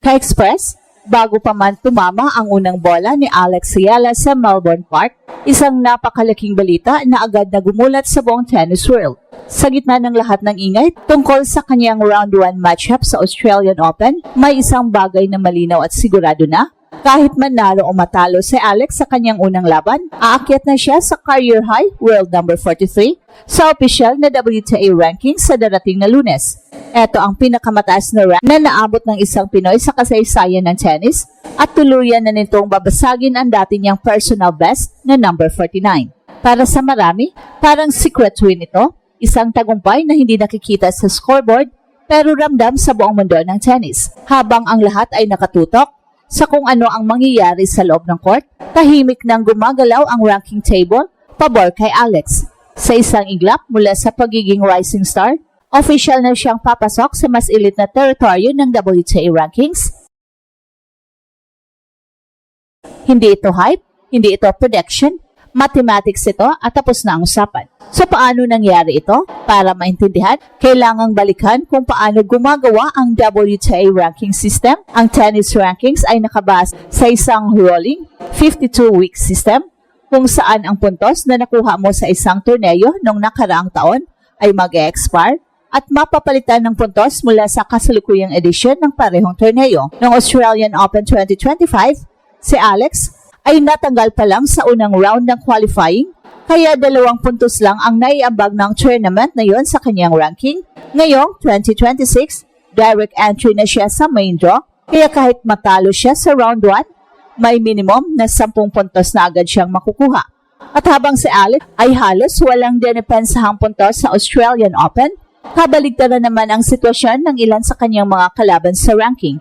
Ka-Express, bago pa man tumama ang unang bola ni Alex Ayala sa Melbourne Park, isang napakalaking balita na agad na gumulat sa buong tennis world. Sa gitna ng lahat ng ingay tungkol sa kanyang round 1 matchup sa Australian Open, may isang bagay na malinaw at sigurado na kahit manalo o matalo si Alex sa kanyang unang laban, aakyat na siya sa career high world number 43 sa opisyal na WTA ranking sa darating na Lunes. Ito ang pinakamataas na rank na naabot ng isang Pinoy sa kasaysayan ng tennis at tuluyan na nitong babasagin ang dati niyang personal best na number 49. Para sa marami, parang secret win ito, isang tagumpay na hindi nakikita sa scoreboard pero ramdam sa buong mundo ng tennis. Habang ang lahat ay nakatutok sa kung ano ang mangyayari sa loob ng court, tahimik nang gumagalaw ang ranking table pabor kay Alex. Sa isang iglap mula sa pagiging rising star, official na siyang papasok sa mas elite na teritoryo ng WTA rankings. Hindi ito hype, hindi ito prediction, mathematics ito at tapos na ang usapan. So paano nangyari ito? Para maintindihan, kailangang balikan kung paano gumagawa ang WTA ranking system. Ang tennis rankings ay nakabase sa isang rolling 52-week system kung saan ang puntos na nakuha mo sa isang torneo noong nakaraang taon ay mag-expire at mapapalitan ng puntos mula sa kasalukuyang edisyon ng parehong torneo. Noong Australian Open 2025, si Alex ay natanggal pa lang sa unang round ng qualifying, kaya 2 puntos lang ang naiambag ng tournament na yon sa kanyang ranking. Ngayong 2026, direct entry na siya sa main draw, kaya kahit matalo siya sa round 1, may minimum na 10 puntos na agad siyang makukuha. At habang si Alex ay halos walang dinepensahang puntos sa Australian Open, kabaligtaran naman ang sitwasyon ng ilan sa kanyang mga kalaban sa ranking.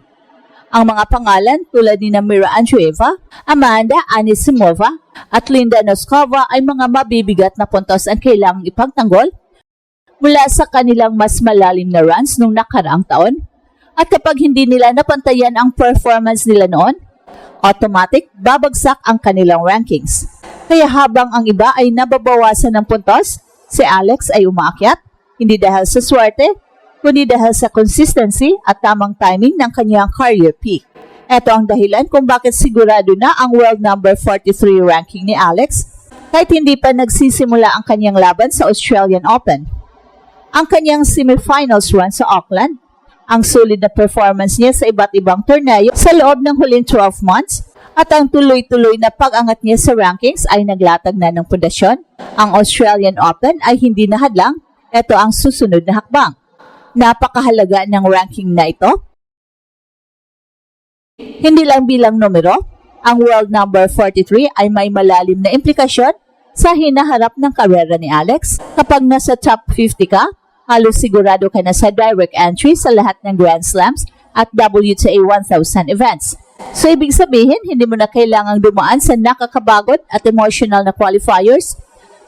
Ang mga pangalan tulad ni Mira Andreeva, Amanda Anisimova at Linda Noskova ay mga mabibigat na puntos ang kailangang ipagtanggol mula sa kanilang mas malalim na runs noong nakaraang taon. At kapag hindi nila napantayan ang performance nila noon, automatic babagsak ang kanilang rankings. Kaya habang ang iba ay nababawasan ng puntos, si Alex ay umaakyat, hindi dahil sa swerte, kundi dahil sa consistency at tamang timing ng kanyang career peak. Ito ang dahilan kung bakit sigurado na ang world number 43 ranking ni Alex kahit hindi pa nagsisimula ang kanyang laban sa Australian Open. Ang kanyang semifinals run sa Auckland, ang solid na performance niya sa iba't ibang torneo sa loob ng huling 12 months, at ang tuloy-tuloy na pag-angat niya sa rankings ay naglatag na ng pundasyon. Ang Australian Open ay hindi nahadlang, ito ang susunod na hakbang. Napakahalaga ng ranking na ito. Hindi lang bilang numero, ang world number 43 ay may malalim na implikasyon sa hinaharap ng karera ni Alex. Kapag nasa top 50 ka, halos sigurado ka na sa direct entry sa lahat ng Grand Slams at WTA 1000 events. So ibig sabihin, hindi mo na kailangang dumaan sa nakakabagot at emotional na qualifiers.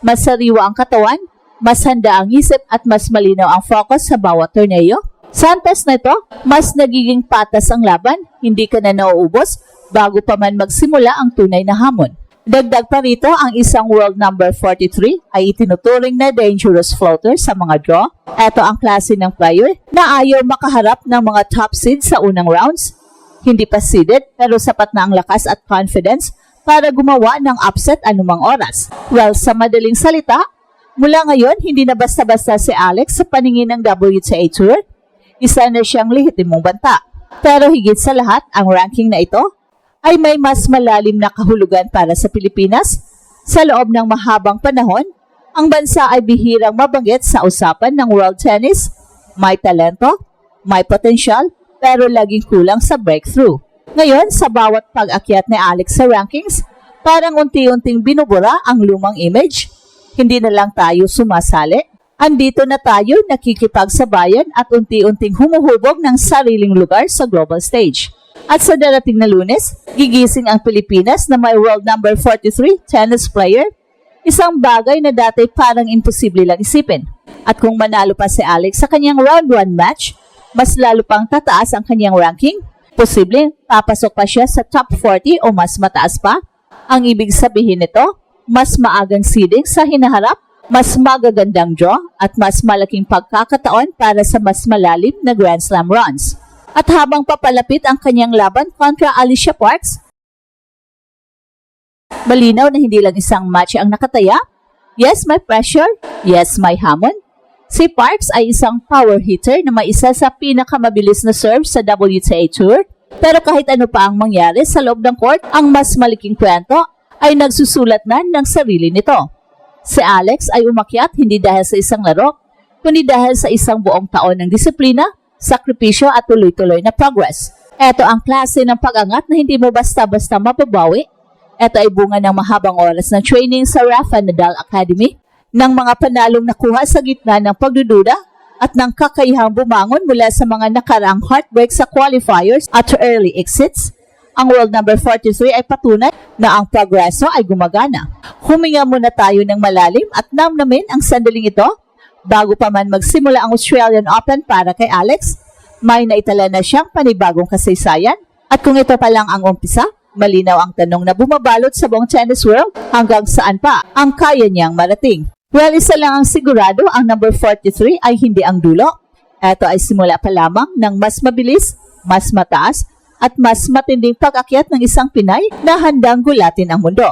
Mas sariwa ang katawan, mas handa ang isip at mas malinaw ang focus sa bawat torneo. Sa antas na ito, mas nagiging patas ang laban, hindi ka na nauubos bago pa man magsimula ang tunay na hamon. Dagdag pa rito, ang isang world number 43 ay itinuturing na dangerous floater sa mga draw. Ito ang klase ng player na ayaw makaharap ng mga top seed sa unang rounds. Hindi pa seeded pero sapat na ang lakas at confidence para gumawa ng upset anumang oras. Well, sa madaling salita, mula ngayon, hindi na basta-basta si Alex sa paningin ng WTA Tour. Isa na siyang lehitimong banta. Pero higit sa lahat, ang ranking na ito ay may mas malalim na kahulugan para sa Pilipinas. Sa loob ng mahabang panahon, ang bansa ay bihirang mabanggit sa usapan ng world tennis. May talento, may potensyal, pero laging kulang sa breakthrough. Ngayon, sa bawat pag-akyat ni Alex sa rankings, parang unti-unting binubura ang lumang image. Hindi na lang tayo sumasali. Andito na tayo nakikipagsabayan at unti-unting humuhubog ng sariling lugar sa global stage. At sa darating na Lunes, gigising ang Pilipinas na may world number 43 tennis player, isang bagay na dati parang imposible lang isipin. At kung manalo pa si Alex sa kanyang round 1 match, mas lalo pang tataas ang kanyang ranking. Posibleng papasok pa siya sa top 40 o mas mataas pa. Ang ibig sabihin nito, mas maagang seeding sa hinaharap, mas magagandang draw at mas malaking pagkakataon para sa mas malalim na Grand Slam runs. At habang papalapit ang kanyang laban kontra Alicia Parks, malinaw na hindi lang isang match ang nakataya. Yes, may pressure. Yes, may hamon. Si Parks ay isang power hitter na may isa sa pinakamabilis na serve sa WTA Tour. Pero kahit ano pa ang mangyari sa loob ng court, ang mas maliking kwento ay nagsusulat na ng sarili nito. Si Alex ay umakyat hindi dahil sa isang laro, kundi dahil sa isang buong taon ng disiplina, sakripisyo at tuloy-tuloy na progress. Ito ang klase ng pag-angat na hindi mo basta-basta mapabawi. Ito ay bunga ng mahabang oras ng training sa Rafa Nadal Academy, ng mga panalong nakuha sa gitna ng pagdududa at ng kakayahang bumangon mula sa mga nakaraang heartbreak sa qualifiers at early exits. Ang world number 43 ay patunay na ang progreso ay gumagana. Huminga muna tayo ng malalim at namnamin ang sandaling ito bago pa man magsimula ang Australian Open para kay Alex. May naitala na siyang panibagong kasaysayan at kung ito pa lang ang umpisa, malinaw ang tanong na bumabalot sa buong tennis world, hanggang saan pa ang kaya niyang marating. Well, isa lang ang sigurado, ang number 43 ay hindi ang dulo. Ito ay simula pa lamang ng mas mabilis, mas mataas, at mas matinding pag-akyat ng isang Pinay na handang gulatin ang mundo.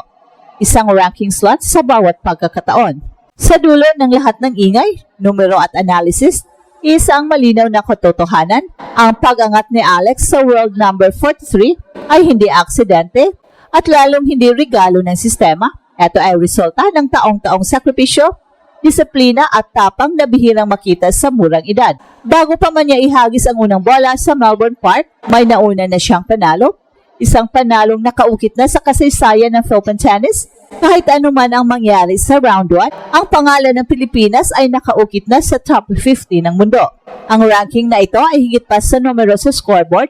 Isang ranking slot sa bawat pagkakataon. Sa dulo ng lahat ng ingay, numero at analysis, isang malinaw na katotohanan, ang pag-angat ni Alex sa world number 43 ay hindi aksidente at lalong hindi regalo ng sistema. Ito ay resulta ng taong-taong sakripisyo, disiplina at tapang na bihirang makita sa murang edad. Bago pa man niya ihagis ang unang bola sa Melbourne Park, may nauna na siyang panalo. Isang panalong nakaukit na sa kasaysayan ng Philippine tennis. Kahit anuman ang mangyari sa round 1, ang pangalan ng Pilipinas ay nakaukit na sa top 50 ng mundo. Ang ranking na ito ay higit pa sa numero sa scoreboard.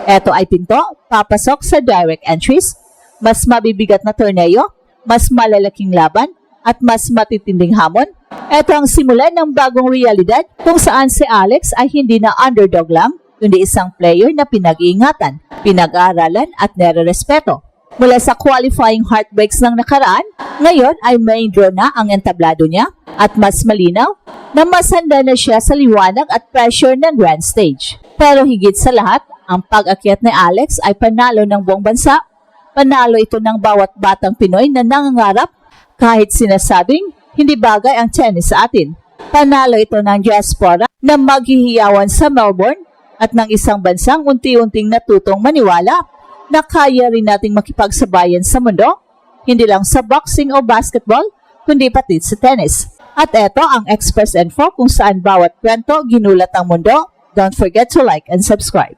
Ito ay pinto, papasok sa direct entries, mas mabibigat na torneo, mas malalaking laban, at mas matitinding hamon. Ito ang simulan ng bagong realidad kung saan si Alex ay hindi na underdog lang, kundi isang player na pinag-iingatan, pinag-aaralan at nare-respeto. Mula sa qualifying heartbreaks ng nakaraan, ngayon ay main draw na ang entablado niya at mas malinaw na mas handa na siya sa liwanag at pressure ng grand stage. Pero higit sa lahat, ang pag-akyat ni Alex ay panalo ng buong bansa. Panalo ito ng bawat batang Pinoy na nangangarap kahit sinasabing hindi bagay ang tennis sa atin. Panalo ito ng diaspora na maghihiyawan sa Melbourne at ng isang bansang unti-unting natutong maniwala na kaya rin nating makipagsabayan sa mundo, hindi lang sa boxing o basketball, kundi pati sa tennis. At eto ang Express Info kung saan bawat kwento ginulat ang mundo. Don't forget to like and subscribe.